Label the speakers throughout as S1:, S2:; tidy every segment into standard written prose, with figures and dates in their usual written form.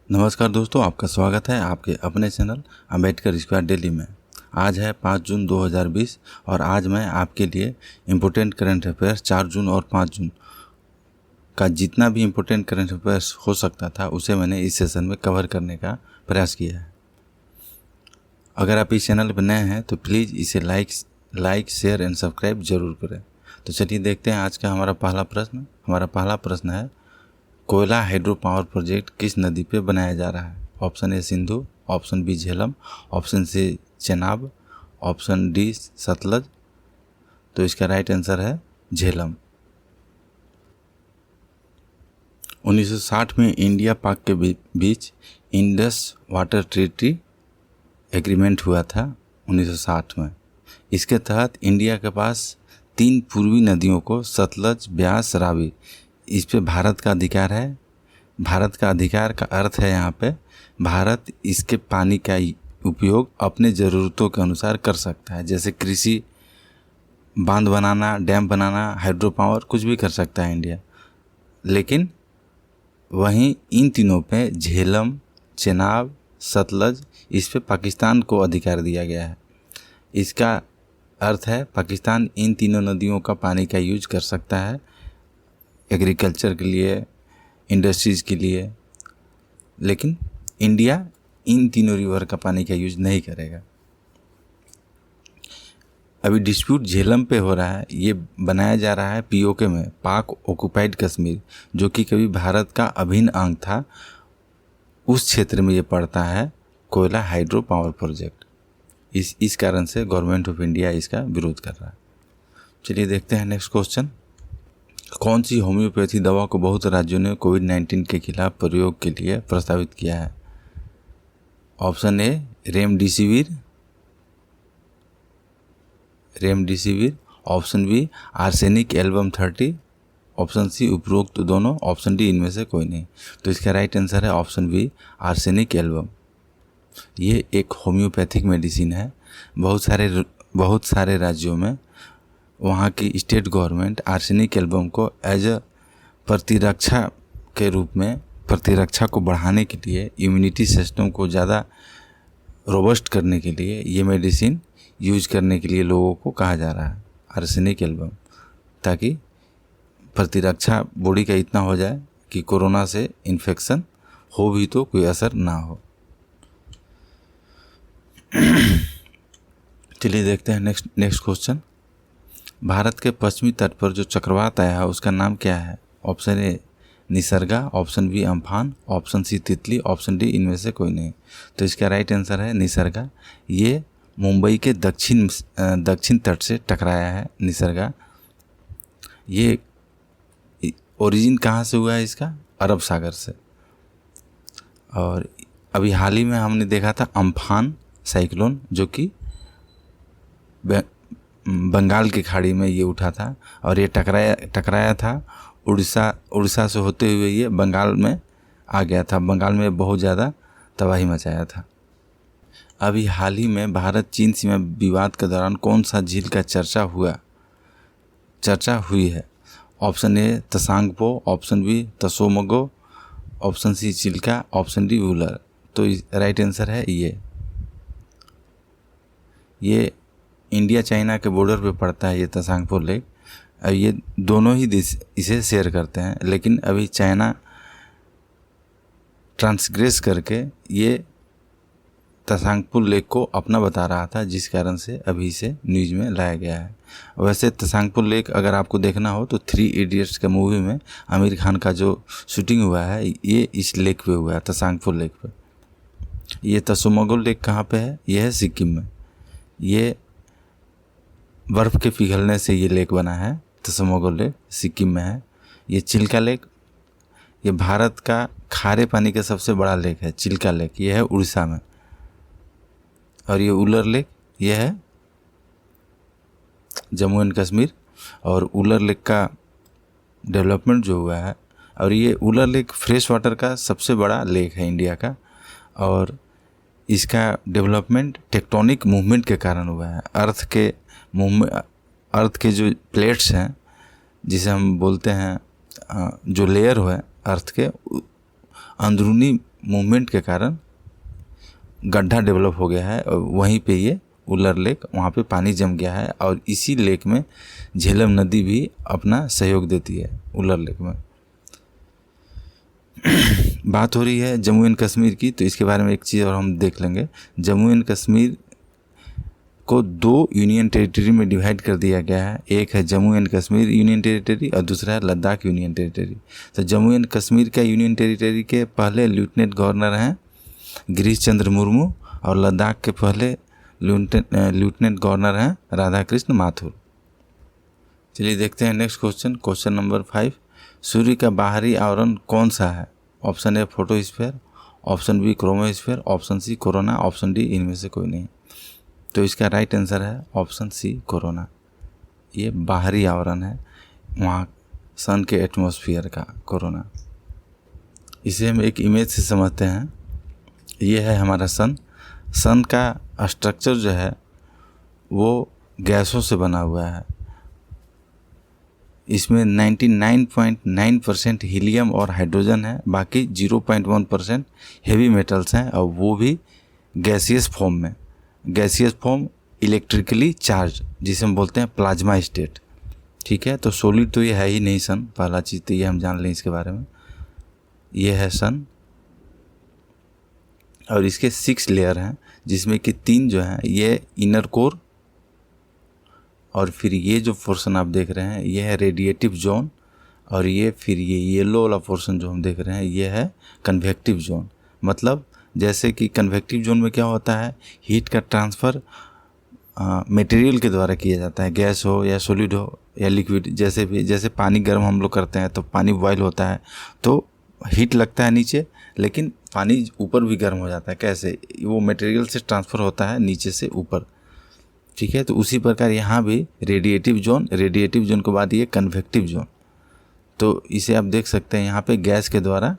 S1: नमस्कार दोस्तों, आपका स्वागत है आपके अपने चैनल अम्बेडकर स्क्वायर डेली में। आज है 5 जून 2020 और आज मैं आपके लिए इम्पोर्टेंट करंट अफेयर्स 4 जून और 5 जून का जितना भी इम्पोर्टेंट करंट अफेयर्स हो सकता था उसे मैंने इस सेशन में कवर करने का प्रयास किया है। अगर आप इस चैनल पर नए हैं तो प्लीज़ इसे लाइक शेयर एंड सब्सक्राइब जरूर करें। तो चलिए देखते हैं आज का हमारा पहला प्रश्न है, कोयला हाइड्रो पावर प्रोजेक्ट किस नदी पे बनाया जा रहा है? Option A Sindhu, option B Jhelum, option C Chenab, option D Sutlej. तो इसका राइट आंसर है झेलम। 1960 में इंडिया पाक के बीच इंडस वाटर ट्रीटी एग्रीमेंट हुआ था 1960 में। इसके तहत इंडिया के पास 3 पूर्वी नदियों को सतलज, ब्यास, रावी, इस पे भारत का अधिकार है। भारत का अधिकार का अर्थ है यहाँ पे भारत इसके पानी का उपयोग अपने ज़रूरतों के अनुसार कर सकता है, जैसे कृषि, बांध बनाना, डैम बनाना, हाइड्रो पावर, कुछ भी कर सकता है इंडिया। लेकिन वहीं इन तीनों पे झेलम, चेनाब, सतलज, इस पे पाकिस्तान को अधिकार दिया गया है। इसका अर्थ है पाकिस्तान इन तीनों नदियों का पानी का यूज कर सकता है एग्रीकल्चर के लिए, इंडस्ट्रीज़ के लिए, लेकिन इंडिया इन तीनों रिवर का पानी का यूज नहीं करेगा। अभी डिस्प्यूट झेलम पे हो रहा है। ये बनाया जा रहा है पीओके में, पाक ऑक्युपाइड कश्मीर, जो कि कभी भारत का अभिन्न अंग था। उस क्षेत्र में ये पड़ता है कोयला हाइड्रो पावर प्रोजेक्ट। इस कारण से गवर्नमेंट ऑफ इंडिया इसका विरोध कर रहा है। चलिए देखते हैं नेक्स्ट क्वेश्चन। कौन सी होम्योपैथी दवा को बहुत राज्यों ने कोविड-19 के खिलाफ प्रयोग के लिए प्रस्तावित किया है? Option A remdesivir, option B arsenic album 30, option C उपरोक्त दोनों, ऑप्शन डी इनमें से कोई नहीं। तो इसका राइट आंसर है ऑप्शन बी आर्सेनिक एल्बम। ये एक होम्योपैथिक मेडिसिन है। बहुत सारे राज्यों में वहाँ की स्टेट गवर्नमेंट आर्सेनिक एल्बम को एज अ प्रतिरक्षा के रूप में, प्रतिरक्षा को बढ़ाने के लिए, इम्यूनिटी सिस्टम को ज़्यादा रोबस्ट करने के लिए ये मेडिसिन यूज करने के लिए लोगों को कहा जा रहा है आर्सेनिक एल्बम, ताकि प्रतिरक्षा बॉडी का इतना हो जाए कि कोरोना से इन्फेक्शन हो भी तो कोई असर ना हो। चलिए देखते हैं नेक्स्ट क्वेश्चन। भारत के पश्चिमी तट पर जो चक्रवात आया है उसका नाम क्या है? Option A Nisarga, option B Amphan, option C Titli, option D इनमें से कोई नहीं। तो इसका राइट आंसर है निसर्गा। ये मुंबई के दक्षिण तट से टकराया है निसर्गा। ये ओरिजिन कहाँ से हुआ है इसका? अरब सागर से। और अभी हाल ही में हमने देखा था अम्फान साइक्लोन, जो कि बंगाल की खाड़ी में ये उठा था और ये टकराया था उड़ीसा से होते हुए ये बंगाल में आ गया था। बंगाल में बहुत ज़्यादा तबाही मचाया था। अभी हाल ही में भारत चीन सीमा विवाद के दौरान कौन सा झील का चर्चा हुई है? Option A Tsangpo, option B Tsomgo, option C Chilika, option D Wular. तो राइट आंसर है ये इंडिया चाइना के बॉर्डर पे पड़ता है ये तसांगपो लेक। ये दोनों ही देश इसे शेयर करते हैं, लेकिन अभी चाइना ट्रांसग्रेस करके ये तसांगपो लेक को अपना बता रहा था, जिस कारण से अभी इसे न्यूज में लाया गया है। वैसे तसांगपो लेक अगर आपको देखना हो तो 3 इडियट्स के मूवी में आमिर खान का जो शूटिंग हुआ है ये इस लेक पे हुआ है, तसांगपो लेक पे। ये तसोमगो लेक कहाँ पे है? ये है सिक्किम में। ये बर्फ़ के पिघलने से ये लेक बना है। तसोमगो लेक सिक्किम में है। ये चिल्का लेक, ये भारत का खारे पानी का सबसे बड़ा लेक है। चिल्का लेक ये है उड़ीसा में। और ये उलर लेक ये है जम्मू एंड कश्मीर। और उलर लेक का डेवलपमेंट जो हुआ है, और ये उलर लेक फ्रेश वाटर का सबसे बड़ा लेक है इंडिया का, और इसका डेवलपमेंट टेक्टोनिक मूवमेंट के कारण हुआ है। अर्थ के जो प्लेट्स हैं, जिसे हम बोलते हैं जो लेयर है अर्थ के अंदरूनी मूवमेंट के कारण गड्ढा डेवलप हो गया है और वहीं पे ये उलर लेक, वहाँ पे पानी जम गया है और इसी लेक में झेलम नदी भी अपना सहयोग देती है उलर लेक में। बात हो रही है जम्मू एंड कश्मीर की, तो इसके बारे में एक चीज़ और हम देख लेंगे। जम्मू एंड कश्मीर को 2 यूनियन टेरिटरी में डिवाइड कर दिया गया है। एक है Jammu and Kashmir union territory और दूसरा है लद्दाख यूनियन टेरिटरी। तो जम्मू एंड कश्मीर का यूनियन टेरिटरी के पहले लेफ्टिनेंट गवर्नर हैं गिरीश चंद्र मुर्मू और लद्दाख के पहले लेफ्टिनेंट गवर्नर हैं राधा कृष्ण माथुर। चलिए देखते हैं नेक्स्ट क्वेश्चन। क्वेश्चन नंबर 5, सूर्य का बाहरी आवरण कौन सा है? Option A photosphere, option B chromosphere, option C corona, option D इनमें से कोई नहीं। तो इसका राइट आंसर है ऑप्शन सी कोरोना। ये बाहरी आवरण है वहाँ सन के एटमॉस्फेयर का, कोरोना। इसे हम एक इमेज से समझते हैं। ये है हमारा सन। सन का स्ट्रक्चर जो है वो गैसों से बना हुआ है। इसमें 99.9% हीलियम और हाइड्रोजन है, बाकी 0.1% हेवी मेटल्स हैं और वो भी गैसियस फॉर्म में। गैसियस फॉर्म इलेक्ट्रिकली चार्ज, जिसे हम बोलते हैं प्लाज्मा स्टेट। ठीक है, तो सॉलिड तो ये है ही नहीं सन, पहला चीज़ तो ये हम जान लें इसके बारे में। ये है सन और इसके 6 लेयर हैं, जिसमें कि 3 जो हैं ये इनर कोर और फिर ये जो पोर्शन आप देख रहे हैं ये है रेडिएटिव जोन और ये फिर ये येलो वाला पोर्शन जो हम देख रहे हैं ये है कन्वेक्टिव जोन। मतलब जैसे कि कन्वेक्टिव जोन में क्या होता है, हीट का ट्रांसफ़र मटेरियल के द्वारा किया जाता है, गैस हो या सॉलिड हो या लिक्विड, जैसे भी। जैसे पानी गर्म हम लोग करते हैं तो पानी बॉयल होता है तो हीट लगता है नीचे, लेकिन पानी ऊपर भी गर्म हो जाता है। कैसे? वो मटेरियल से ट्रांसफ़र होता है नीचे से ऊपर। ठीक है, तो उसी प्रकार यहाँ भी रेडिएटिव जोन के बाद ये कन्वेक्टिव जोन। तो इसे आप देख सकते हैं यहाँ पे गैस के द्वारा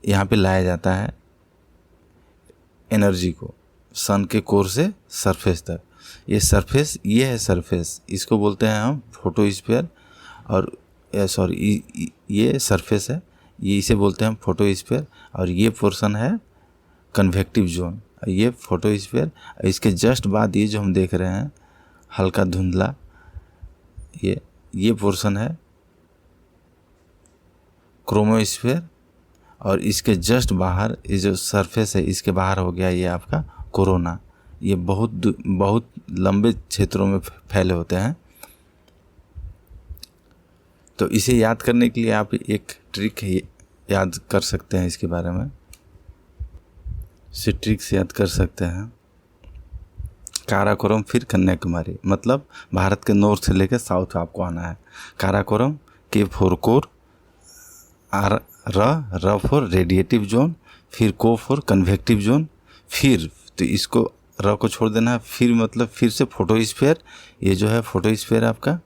S1: यहाँ पे लाया जाता है एनर्जी को सन के कोर से सरफेस तक। ये सरफेस, ये है सरफेस, इसको बोलते हैं हम फोटोस्फीयर। और ये सरफेस है, ये इसे बोलते हैं हम फोटोस्फीयर। और ये पोर्शन है कन्वेक्टिव जोन, ये फोटोस्फीयर। इसके जस्ट बाद ये जो हम देख रहे हैं हल्का धुंधला, ये पोर्शन है क्रोमोस्फीयर। और इसके जस्ट बाहर ये जो सरफेस है इसके बाहर हो गया ये आपका कोरोना। ये बहुत लंबे क्षेत्रों में फैले होते हैं। तो इसे याद करने के लिए आप एक ट्रिक याद कर सकते हैं, इसके बारे में ट्रिक से याद कर सकते हैं। काराकोरम फिर कन्याकुमारी, मतलब भारत के नॉर्थ से लेकर साउथ आपको आना है। Karakoram, K for core, R for radiative zone, फिर को फॉर कन्वेक्टिव जोन, फिर तो इसको र को छोड़ देना है, फिर मतलब फिर से फोटोस्फीयर। ये जो है फोटोस्फीयर आपका,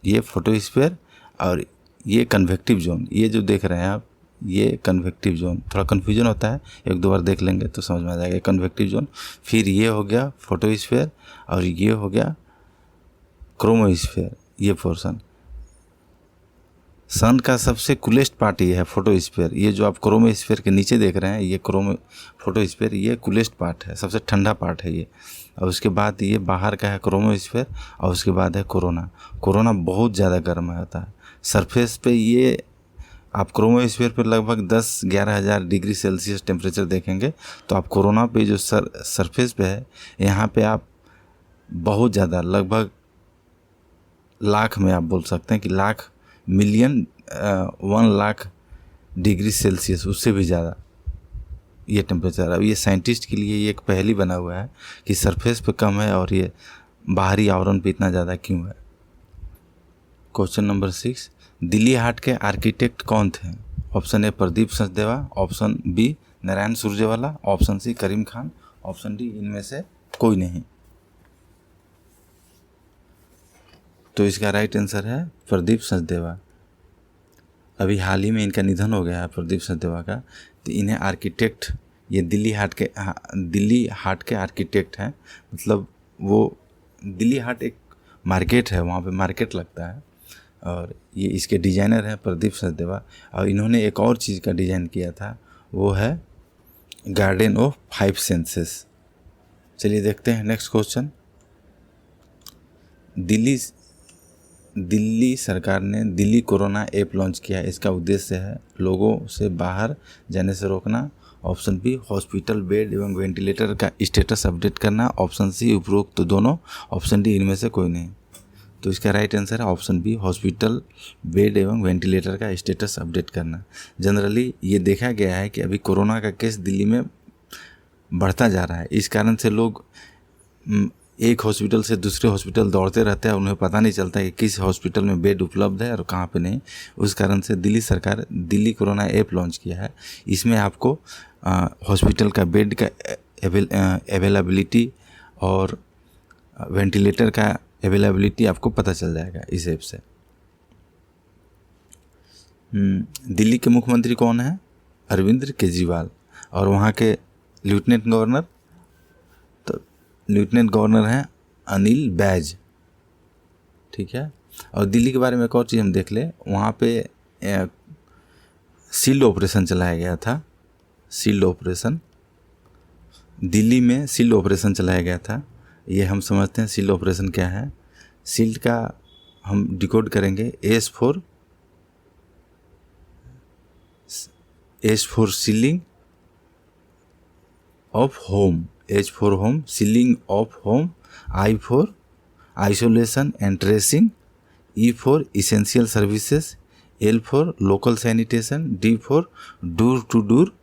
S1: ये फोटोस्फीयर और ये कन्वेक्टिव जोन। ये जो देख रहे हैं आप ये कन्वेक्टिव जोन, थोड़ा कन्फ्यूजन होता है, 1-2 बार देख लेंगे तो समझ में आ जाएगा। कन्वेक्टिव जोन, फिर ये हो गया फोटोस्फीयर और ये हो गया क्रोमोस्फीयर। ये पोर्शन सन का सबसे कूलेस्ट पार्ट ये है फोटोस्फीयर। ये जो आप क्रोमोस्फीयर के नीचे देख रहे हैं ये फोटोस्फीयर, ये कूलेस्ट पार्ट है, सबसे ठंडा पार्ट है ये। और उसके बाद ये बाहर का है क्रोमोस्फीयर और उसके बाद है कोरोना। कोरोना बहुत ज़्यादा गर्म होता है सरफेस पे। ये आप क्रोमोस्फीयर पे लगभग 10-11 हज़ार डिग्री सेल्सियस टेम्परेचर देखेंगे, तो आप कोरोना पे जो सरफेस पे है यहाँ पे आप बहुत ज़्यादा, लगभग लाख में आप बोल सकते हैं कि lakh, million, 1 lakh degree Celsius, उससे भी ज़्यादा ये टेम्परेचर। अब ये साइंटिस्ट के लिए ये एक पहेली बना हुआ है कि सरफेस पे कम है और ये बाहरी आवरण पे इतना ज़्यादा क्यों है। क्वेश्चन नंबर 6, दिल्ली हाट के आर्किटेक्ट कौन थे? Option A Pradeep Sachdeva, option B Narayan Surjewala, option C Karim Khan, option D इनमें से कोई नहीं। तो इसका राइट आंसर है प्रदीप सचदेवा। अभी हाल ही में इनका निधन हो गया है प्रदीप सचदेवा का। तो इन्हें आर्किटेक्ट, ये दिल्ली हाट के आर्किटेक्ट हैं। मतलब वो दिल्ली हाट एक मार्केट है, वहाँ पे मार्केट लगता है और ये इसके डिज़ाइनर हैं प्रदीप सचदेवा। और इन्होंने एक और चीज़ का डिज़ाइन किया था, वो है गार्डन ऑफ 5 सेंसेस। चलिए देखते हैं नेक्स्ट क्वेश्चन। दिल्ली सरकार ने दिल्ली कोरोना ऐप लॉन्च किया है। इसका उद्देश्य है लोगों से बाहर जाने से रोकना। ऑप्शन बी हॉस्पिटल बेड एवं वेंटिलेटर का स्टेटस अपडेट करना। ऑप्शन सी उपरोक्त तो दोनों। ऑप्शन डी इनमें से कोई नहीं। तो इसका राइट आंसर है ऑप्शन बी हॉस्पिटल बेड एवं वेंटिलेटर का स्टेटस अपडेट करना। जनरली ये देखा गया है कि अभी कोरोना का केस दिल्ली में बढ़ता जा रहा है, इस कारण से लोग एक हॉस्पिटल से दूसरे हॉस्पिटल दौड़ते रहते हैं, उन्हें पता नहीं चलता कि किस हॉस्पिटल में बेड उपलब्ध है और कहाँ पे नहीं। उस कारण से दिल्ली सरकार दिल्ली कोरोना ऐप लॉन्च किया है। इसमें आपको हॉस्पिटल का बेड का अवेलेबिलिटी और वेंटिलेटर का अवेलेबिलिटी आपको पता चल जाएगा इस ऐप से। दिल्ली के मुख्यमंत्री कौन है? अरविंद केजरीवाल। और वहाँ के लेफ्टिनेंट गवर्नर हैं अनिल बैज। ठीक है। और दिल्ली के बारे में एक और चीज़ हम देख ले, वहाँ पे सील्ड ऑपरेशन चलाया गया था। सील्ड ऑपरेशन दिल्ली में सील्ड ऑपरेशन चलाया गया था। ये हम समझते हैं सील्ड ऑपरेशन क्या है। सील्ड का हम डिकोड करेंगे S for sealing of home, H for home, sealing of home, I for isolation and tracing, E for essential services, L for local sanitation, D for door to door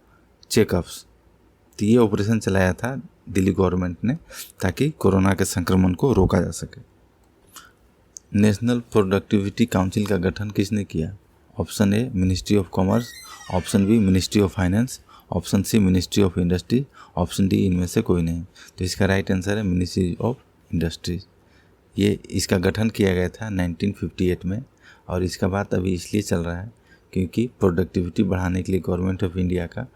S1: checkups. तो ये operation चलाया था Delhi government ने ताकि corona के संक्रमण को रोका जा सके। नेशनल प्रोडक्टिविटी काउंसिल का गठन किसने किया? Option A ministry of commerce, option B ministry of finance, option C ministry of industry, option D इनमें से कोई नहीं। तो इसका राइट आंसर है मिनिस्ट्री ऑफ इंडस्ट्रीज। ये इसका गठन किया गया था 1958 में। और इसका बात अभी इसलिए चल रहा है क्योंकि प्रोडक्टिविटी बढ़ाने के लिए गवर्नमेंट ऑफ इंडिया का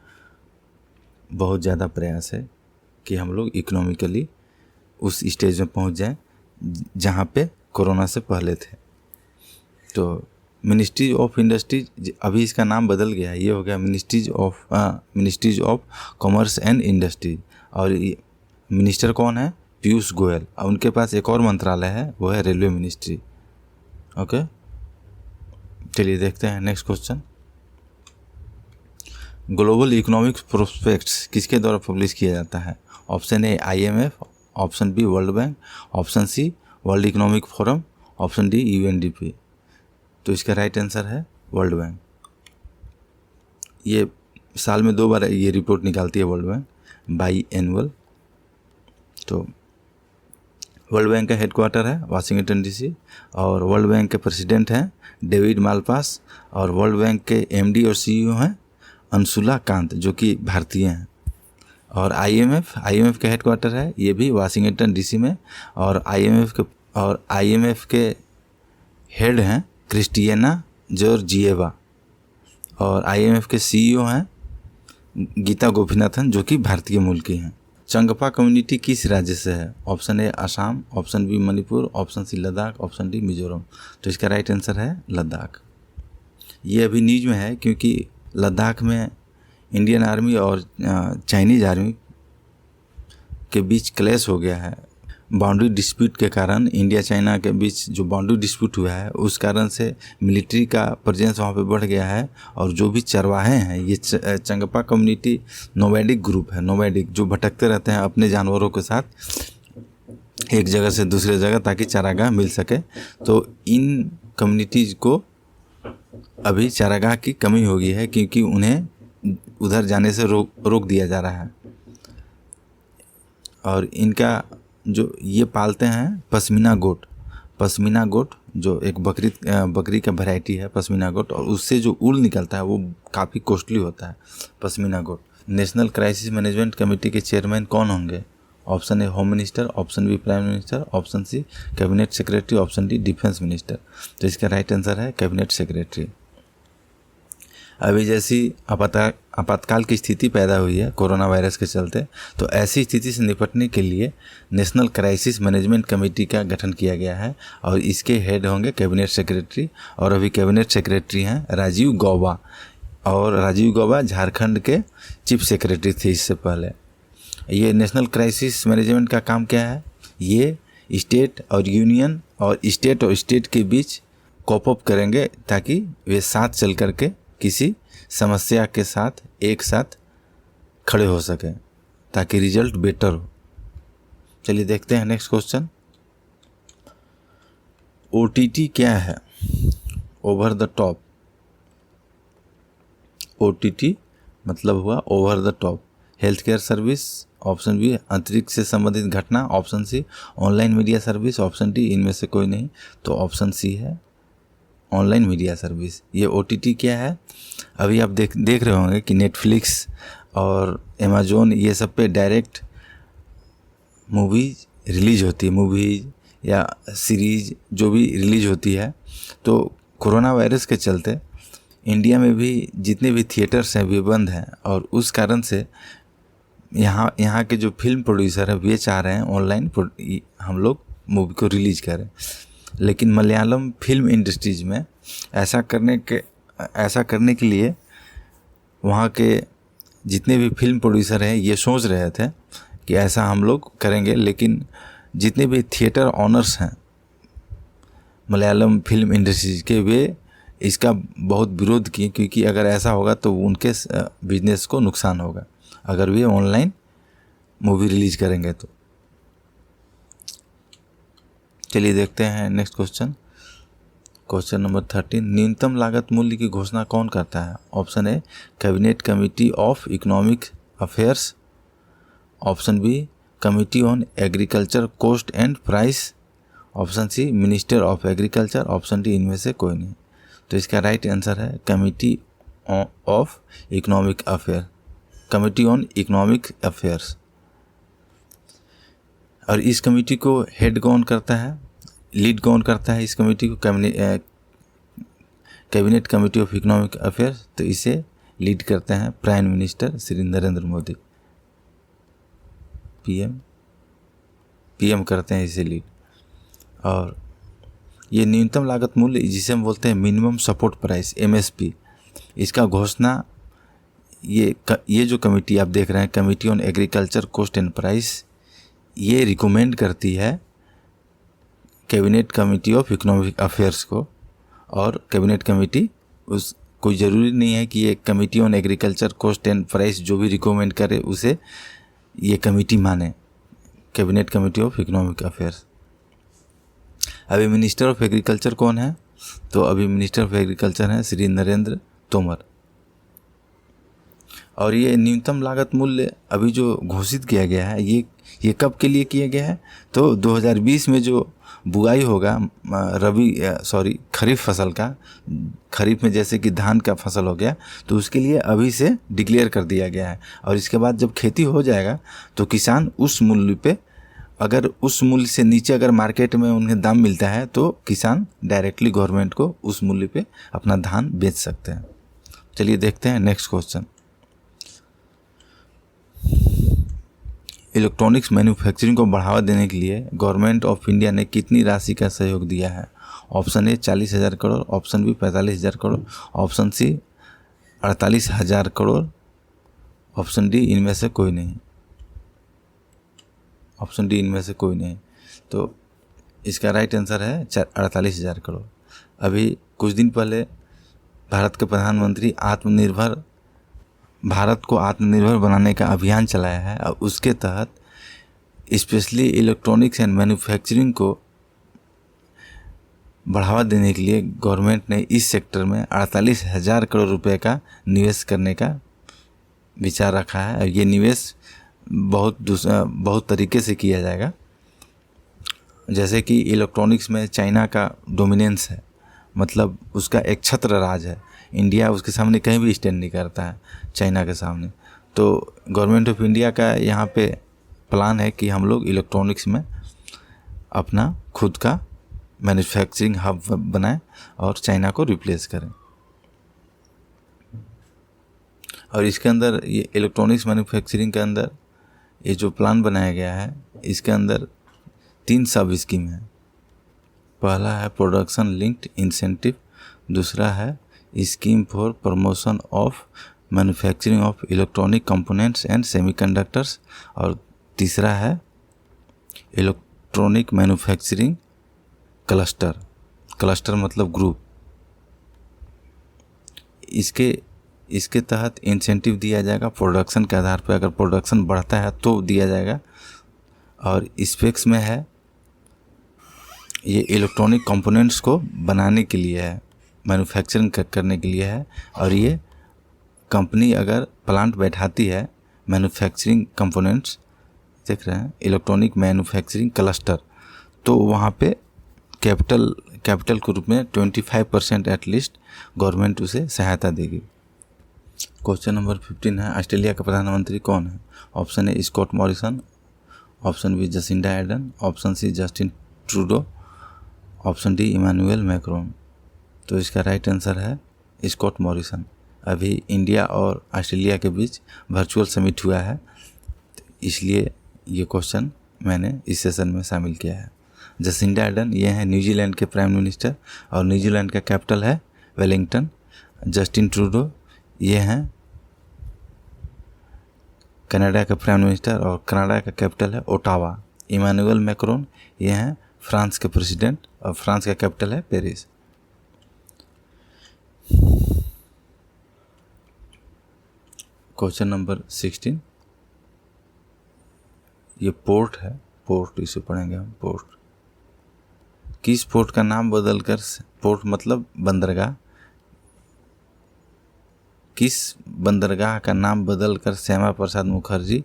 S1: बहुत ज़्यादा प्रयास है कि हम लोग इकोनॉमिकली उस स्टेज में पहुंच जाएं जहां पे कोरोना से पहले थे। तो मिनिस्ट्री ऑफ इंडस्ट्रीज, अभी इसका नाम बदल गया है, ये हो गया ministries of commerce and industry. और मिनिस्टर कौन है? पीयूष गोयल। और उनके पास एक और मंत्रालय है, वो है रेलवे मिनिस्ट्री। ओके, चलिए देखते हैं next question. Global economic prospects किसके द्वारा पब्लिश किया जाता है? Option A IMF, option B world bank, option C world economic forum, option D UNDP। तो इसका राइट आंसर है वर्ल्ड बैंक। ये साल में 2 बार ये रिपोर्ट निकालती है वर्ल्ड बैंक, बाई एनुअल। तो वर्ल्ड बैंक का हेडक्वार्टर है वाशिंगटन DC और वर्ल्ड बैंक के प्रेसिडेंट हैं डेविड मालपास। और वर्ल्ड बैंक के MD और CEO हैं अंशुला कांत, जो कि भारतीय हैं। और IMF का हेडक्वार्टर है, ये भी वाशिंगटन DC में। और IMF के हेड हैं क्रिस्टियाना जॉर्जिएवा। और IMF के CEO हैं गीता गोपीनाथन, जो कि भारतीय मूल की हैं। चंगपा कम्युनिटी किस राज्य से है? Option A Assam, option B Manipur, option C Ladakh, option D Mizoram. तो इसका राइट आंसर है लद्दाख। ये अभी न्यूज में है क्योंकि लद्दाख में इंडियन आर्मी और चाइनीज़ आर्मी के बीच क्लैश हो गया है। बाउंड्री डिस्प्यूट के कारण, इंडिया चाइना के बीच जो बाउंड्री डिस्प्यूट हुआ है उस कारण से मिलिट्री का प्रेजेंस वहाँ पे बढ़ गया है। और जो भी चरवाहे हैं, ये चंगपा कम्युनिटी नोमैडिक ग्रुप है, नोमैडिक, जो भटकते रहते हैं अपने जानवरों के साथ एक जगह से दूसरे जगह ताकि चारागाह मिल सके। तो इन कम्युनिटीज़ को अभी चारागाह की कमी हो गई है क्योंकि उन्हें उधर जाने से रोक दिया जा रहा है। और इनका जो ये पालते हैं पश्मीना गोट, जो एक बकरी का वैरायटी है पश्मीना गोट, और उससे जो ऊल निकलता है वो काफ़ी कॉस्टली होता है pashmina goat. National crisis management committee के चेयरमैन कौन होंगे? Option A home minister, option B prime minister, option C cabinet secretary, option D defence minister. तो इसका राइट आंसर है कैबिनेट सेक्रेटरी। अभी जैसी आपातकाल की स्थिति पैदा हुई है कोरोना वायरस के चलते, तो ऐसी स्थिति से निपटने के लिए नेशनल क्राइसिस मैनेजमेंट कमेटी का गठन किया गया है और इसके हेड होंगे कैबिनेट सेक्रेटरी। और अभी कैबिनेट सेक्रेटरी हैं राजीव गौबा, और राजीव गौबा झारखंड के चीफ सेक्रेटरी थे इससे पहले। ये नेशनल क्राइसिस मैनेजमेंट का काम क्या है? ये स्टेट और यूनियन और स्टेट के बीच कोप अप करेंगे ताकि वे साथ चल करके किसी समस्या के साथ एक साथ खड़े हो सकें ताकि रिजल्ट बेटर हो। चलिए देखते हैं नेक्स्ट क्वेश्चन। OTT क्या है? Over the top. OTT मतलब हुआ over the top. Health care service, option B अंतरिक्ष से संबंधित घटना, option C online media service, option D इनमें से कोई नहीं, तो ऑप्शन सी है ऑनलाइन मीडिया सर्विस। ये OTT क्या है? अभी आप देख रहे होंगे कि नेटफ्लिक्स और अमेज़न ये सब पे डायरेक्ट मूवीज रिलीज होती है, मूवीज या सीरीज जो भी रिलीज होती है। तो कोरोना वायरस के चलते इंडिया में भी जितने भी थिएटर्स हैं वे बंद हैं, और उस कारण से यहाँ के जो फिल्म प्रोड्यूसर है वे चाह रहे हैं ऑनलाइन हम लोग मूवी को रिलीज करें। लेकिन मलयालम फिल्म इंडस्ट्रीज में ऐसा करने के लिए वहाँ के जितने भी फिल्म प्रोड्यूसर हैं ये सोच रहे थे कि ऐसा हम लोग करेंगे, लेकिन जितने भी थिएटर ऑनर्स हैं मलयालम फिल्म इंडस्ट्रीज के, वे इसका बहुत विरोध किए, क्योंकि अगर ऐसा होगा तो उनके बिजनेस को नुकसान होगा अगर वे ऑनलाइन मूवी रिलीज करेंगे तो। चलिए देखते हैं नेक्स्ट क्वेश्चन। क्वेश्चन नंबर 13, न्यूनतम लागत मूल्य की घोषणा कौन करता है? Option A cabinet committee of economic affairs, option B committee on agriculture cost and price, option C minister of agriculture, option D इनमें से कोई नहीं। तो इसका राइट आंसर है committee of economic affair, committee on economic affairs. और इस committee को हेड कौन करता है, लीड कौन करता है इस कमेटी को? Cabinet committee of economic affairs, तो इसे लीड करते हैं prime minister Shri Narendra Modi, PM करते हैं इसे लीड। और ये न्यूनतम लागत मूल्य जिसे हम बोलते हैं मिनिमम सपोर्ट प्राइस MSP, इसका घोषणा ये जो कमेटी आप देख रहे हैं committee on agriculture cost and price, ये रिकमेंड करती है cabinet committee of economic affairs को। और कैबिनेट कमेटी कोई ज़रूरी नहीं है कि ये committee on agriculture cost and price जो भी रिकमेंड करे उसे ये कमेटी माने, cabinet committee of economic affairs. अभी मिनिस्टर ऑफ एग्रीकल्चर कौन है? तो अभी मिनिस्टर ऑफ एग्रीकल्चर हैं श्री नरेंद्र तोमर। और ये न्यूनतम लागत मूल्य अभी जो घोषित किया गया है ये कब के लिए किया गया है? तो 2020 में जो बुआई होगा खरीफ फसल का, खरीफ में जैसे कि धान का फसल हो गया, तो उसके लिए अभी से डिक्लेयर कर दिया गया है। और इसके बाद जब खेती हो जाएगा तो किसान उस मूल्य पे, अगर उस मूल्य से नीचे अगर मार्केट में उन्हें दाम मिलता है तो किसान डायरेक्टली गवर्नमेंट को उस मूल्य पे अपना धान बेच सकते हैं। चलिए देखते हैं नेक्स्ट क्वेश्चन। इलेक्ट्रॉनिक्स मैन्युफैक्चरिंग को बढ़ावा देने के लिए गवर्नमेंट ऑफ इंडिया ने कितनी राशि का सहयोग दिया है? Option A 40,000 crore, option B 45,000 crore, option C 48,000 crore, option D इनमें से कोई नहीं, ऑप्शन डी इनमें से कोई नहीं। तो इसका राइट आंसर है 48,000 करोड़। अभी कुछ दिन पहले भारत के प्रधानमंत्री भारत को आत्मनिर्भर बनाने का अभियान चलाया है, और उसके तहत स्पेशली इलेक्ट्रॉनिक्स एंड मैन्युफैक्चरिंग को बढ़ावा देने के लिए गवर्नमेंट ने इस सेक्टर में 48,000 करोड़ रुपए का निवेश करने का विचार रखा है। और ये निवेश बहुत तरीके से किया जाएगा। जैसे कि इलेक्ट्रॉनिक्स में चाइना का डोमिनेंस है, मतलब उसका एक छत्र राज है, इंडिया उसके सामने कहीं भी स्टैंड नहीं करता है चाइना के सामने। तो गवर्नमेंट ऑफ इंडिया का यहाँ पे प्लान है कि हम लोग इलेक्ट्रॉनिक्स में अपना खुद का मैन्युफैक्चरिंग हब बनाएं और चाइना को रिप्लेस करें। और इसके अंदर ये इलेक्ट्रॉनिक्स मैन्युफैक्चरिंग के अंदर ये जो प्लान बनाया गया है, इसके अंदर 3 सब स्कीम है। पहला है प्रोडक्शन लिंक्ड इंसेंटिव, दूसरा है scheme for promotion of manufacturing of electronic components and semiconductors, और तीसरा है इलेक्ट्रॉनिक मैन्युफैक्चरिंग क्लस्टर। क्लस्टर मतलब ग्रुप। इसके तहत इंसेंटिव दिया जाएगा प्रोडक्शन के आधार पर। अगर प्रोडक्शन बढ़ता है तो दिया जाएगा। और स्पेक्स में है ये इलेक्ट्रॉनिक कंपोनेंट्स को बनाने के लिए है, मैन्युफैक्चरिंग करने के लिए है। और ये कंपनी अगर प्लांट बैठाती है मैन्युफैक्चरिंग कंपोनेंट्स, देख रहे हैं, इलेक्ट्रॉनिक मैन्युफैक्चरिंग क्लस्टर, तो वहाँ पे कैपिटल के रूप में 25% एटलीस्ट गवर्नमेंट उसे सहायता देगी। क्वेश्चन नंबर 15 है, ऑस्ट्रेलिया का प्रधानमंत्री कौन है? Option A Scott Morrison, option B Jacinda Ardern, option C Justin Trudeau, option D Emmanuel Macron. तो इसका राइट आंसर है स्कॉट मॉरिसन। अभी इंडिया और ऑस्ट्रेलिया के बीच वर्चुअल समिट हुआ है, इसलिए ये क्वेश्चन मैंने इस सेशन में शामिल किया है। जसिंडा आर्डर्न ये हैं न्यूजीलैंड के प्राइम मिनिस्टर और न्यूजीलैंड का कैपिटल है वेलिंगटन। जस्टिन ट्रूडो ये हैं कनाडा का प्राइम मिनिस्टर और कनाडा का कैपिटल है ओटावा। इमानुएल मैक्रोन ये हैं फ्रांस के प्रेसिडेंट और फ्रांस का कैपिटल है पेरिस। क्वेश्चन नंबर 16, ये पोर्ट है, पोर्ट इसे पढ़ेंगे हम। पोर्ट, किस पोर्ट का नाम बदलकर, पोर्ट मतलब बंदरगाह, किस बंदरगाह का नाम बदलकर श्यामा प्रसाद मुखर्जी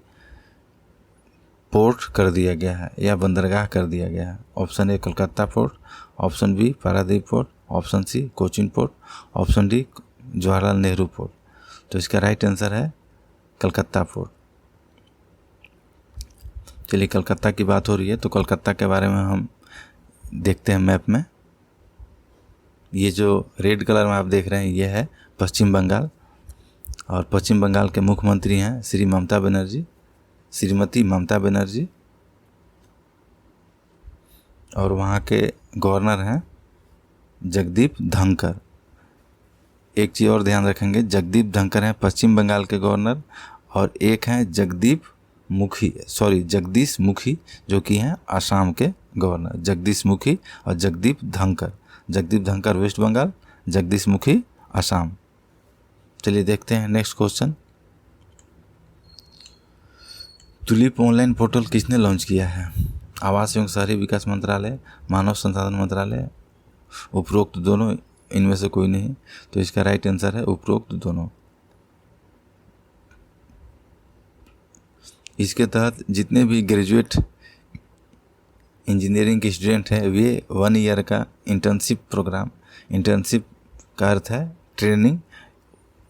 S1: पोर्ट कर दिया गया है या बंदरगाह कर दिया गया है? Option A Kolkata port, option B Paradip port, option C Cochin port, option D Jawaharlal Nehru port. तो इसका राइट आंसर है कलकत्ता पोर्ट। चलिए, कलकत्ता की बात हो रही है तो कलकत्ता के बारे में हम देखते हैं मैप में। ये जो रेड कलर में आप देख रहे हैं ये है पश्चिम बंगाल, और पश्चिम बंगाल के मुख्यमंत्री हैं श्रीमती ममता बनर्जी, और वहाँ के गवर्नर हैं जगदीप धनखड़। एक चीज़ और ध्यान रखेंगे, जगदीप धनखड़ हैं पश्चिम बंगाल के गवर्नर, और एक हैं जगदीश मुखी जो कि हैं असम के गवर्नर। जगदीश मुखी और जगदीप धनखड़ वेस्ट बंगाल, जगदीश मुखी असम। चलिए देखते हैं next question. Tulip online portal किसने लॉन्च किया है? आवास एवं शहरी विकास मंत्रालय, मानव संसाधन मंत्रालय, उपरोक्त दोनों, इनमें से कोई नहीं। तो इसका राइट आंसर है उपरोक्त दोनों। इसके तहत जितने भी ग्रेजुएट इंजीनियरिंग के स्टूडेंट हैं वे 1 ईयर का इंटर्नशिप प्रोग्राम, इंटर्नशिप का अर्थ है ट्रेनिंग,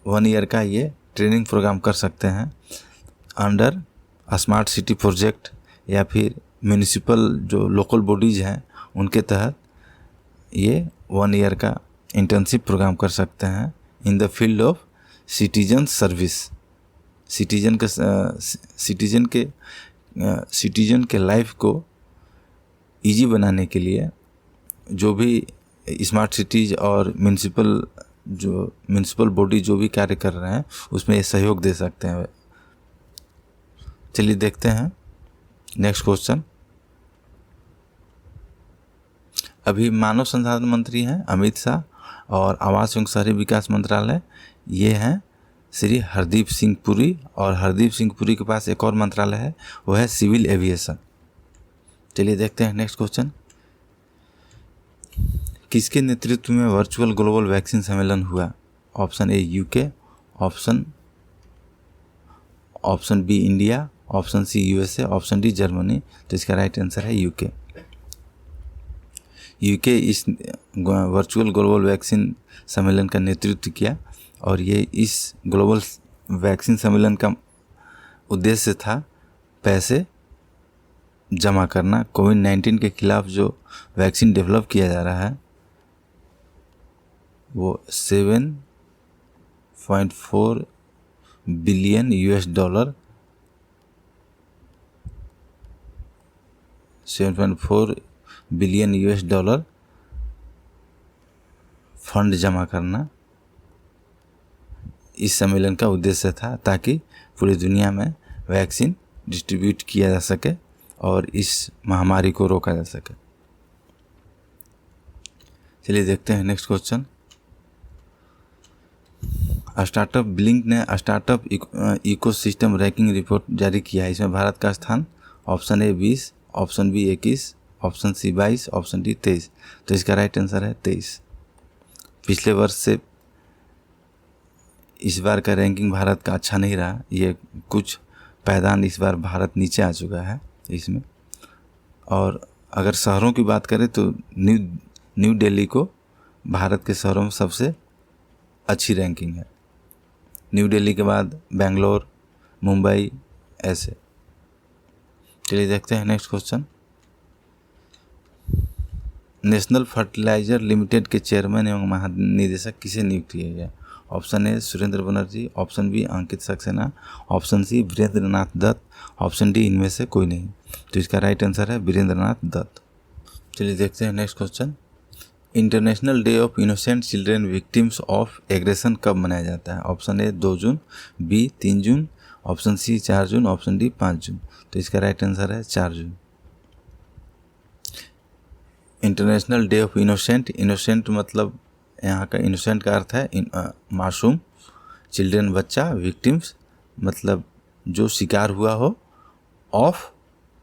S1: 1 ईयर का ये ट्रेनिंग प्रोग्राम कर सकते हैं अंडर स्मार्ट सिटी प्रोजेक्ट या फिर म्यूनिसिपल जो लोकल बॉडीज़ हैं उनके तहत ये 1 ईयर का इंटर्नशिप प्रोग्राम कर सकते हैं in the field of citizen service. Citizen के लाइफ को इजी बनाने के लिए जो भी स्मार्ट सिटीज़ और म्यूनिसिपल बॉडी जो भी कार्य कर रहे हैं उसमें ये सहयोग दे सकते हैं। चलिए देखते हैं नेक्स्ट क्वेश्चन। अभी मानव संसाधन मंत्री हैं अमित शाह, और आवास एवं शहरी विकास मंत्रालय ये हैं श्री हरदीप सिंह पुरी, और हरदीप सिंह पुरी के पास एक और मंत्रालय है वो है सिविल एविएशन। चलिए देखते हैं नेक्स्ट क्वेश्चन। किसके नेतृत्व में वर्चुअल ग्लोबल वैक्सीन सम्मेलन हुआ? Option A UK, option B India, option C USA, option D Germany. तो इसका राइट आंसर है यूके। यूके इस वर्चुअल ग्लोबल वैक्सीन सम्मेलन का नेतृत्व किया, और ये इस ग्लोबल वैक्सीन सम्मेलन का उद्देश्य था पैसे जमा करना। कोविड-19 के खिलाफ जो वैक्सीन डेवलप किया जा रहा है वो 7.4 billion US dollar 7.4 billion US dollar fund जमा करना इस सम्मेलन का उद्देश्य था, ताकि पूरी दुनिया में वैक्सीन डिस्ट्रीब्यूट किया जा सके और इस महामारी को रोका जा सके। चलिए देखते हैं नेक्स्ट क्वेश्चन। स्टार्टअप ब्लिंक ने स्टार्टअप इकोसिस्टम रैंकिंग रिपोर्ट जारी किया है। इसमें भारत का स्थान option A 20, option B 21, option C 22, option D 23। तो इसका राइट आंसर है 23। पिछले वर्ष से इस बार का रैंकिंग भारत का अच्छा नहीं रहा। ये कुछ पायदान इस बार भारत नीचे आ चुका है इसमें। और अगर शहरों की बात करें तो न्यू दिल्ली को भारत के शहरों में सबसे अच्छी रैंकिंग है। न्यू दिल्ली के बाद बेंगलोर, मुंबई, ऐसे। चलिए देखते हैं next question. National fertilizer limited के चेयरमैन एवं महानिदेशक किसे नियुक्त किया गया? Option A Surendra Banerjee, option B Ankit Saxena, option C Virendra Nath Dutt, option D इनमें से कोई नहीं। तो इसका राइट आंसर है वीरेंद्र नाथ दत्त। चलिए देखते हैं next question. International day of innocent children victims of aggression कब मनाया जाता है? Option A 2 June, B 3 June, option C 4 June, option D 5 June. तो इसका राइट आंसर है 4 June. International day of innocent मतलब यहाँ का इनोसेंट का अर्थ है मासूम, चिल्ड्रेन बच्चा, विक्टिम्स मतलब जो शिकार हुआ हो, ऑफ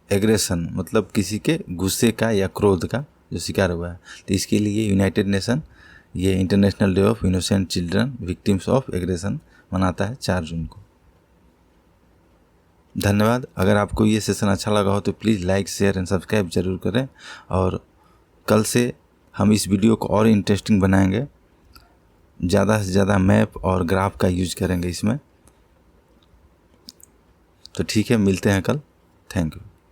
S1: एग्रेशन मतलब किसी के गुस्से का या क्रोध का जो शिकार हुआ है। तो इसके लिए यूनाइटेड नेशन ये international day of innocent children victims of aggression मनाता है 4 जून को। धन्यवाद। अगर आपको ये सेशन अच्छा लगा हो तो please like, share and subscribe जरूर करें। और कल से हम इस वीडियो को और इंटरेस्टिंग बनाएंगे, ज़्यादा से ज़्यादा मैप और ग्राफ का यूज करेंगे इसमें। तो ठीक है, मिलते हैं कल। Thank you.